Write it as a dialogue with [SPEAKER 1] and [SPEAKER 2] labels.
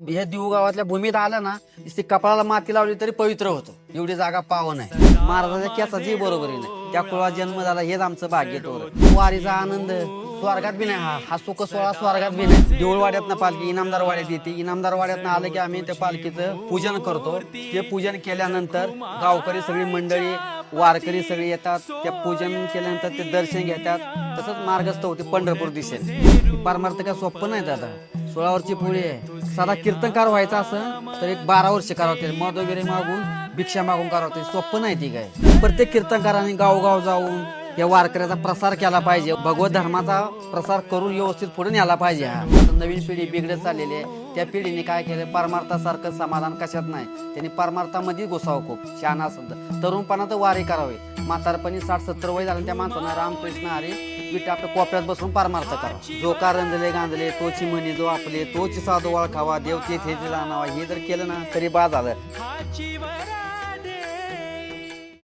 [SPEAKER 1] हे देऊ गावातल्या भूमीत आलं ना ती कपाळाला माती लावली तरी पवित्र होतं. एवढी जागा पावन आहे. महाराजाच्या केसाची बरोबरी नाही. त्या कुळात जन्म झाला हेच आमचं भाग्य. वारीचा आनंद स्वर्गात बी नाही. हा सुख सोहळा स्वर्गात बी नाही. देऊळवाड्यातनं पालखी इनामदार वाड्यात येते. इनामदार वाड्यातनं आलं की आम्ही त्या पालखीचं पूजन करतो. ते पूजन केल्यानंतर गावकरी सगळी मंडळी वारकरी सगळे येतात. त्या पूजन केल्यानंतर ते दर्शन घेतात. तसंच मार्गस्थ होते पंढरपूर दिशेने. पारमार्थ काय सोपं नाही दादा. 16 वर्षी पुढे आहे. साधा कीर्तनकार व्हायचा असं तर एक 12 वर्ष करावं. मद वगैरे मागून भिक्षा मागून करावं. सोपं नाही ती काय. प्रत्येक कीर्तनकाराने गावगाव जाऊन या वारकऱ्याचा प्रसार केला पाहिजे. भगवत धर्माचा प्रसार करून व्यवस्थित पुढे न्यायला पाहिजे. हा नवीन पिढी बिघडत चाललेली आहे. त्या पिढीने काय केलं, परमार्थासारखं समाधान कशात नाही. त्यांनी परमार्थामध्ये घुसावं. खूप शहाणा असं तरुणपणात वारी करावे. म्हातारपणी 60-70 वय झालं त्या माणसानं रामकृष्ण हरी विट आपल्या कोपऱ्यात बसून परमार्थ करा. जो का रंजले गांधले तोची म्हणी जो आपले तोची साधू वळखावा देव ते जाणावा. हे जर केलं ना तरी बाद झालं.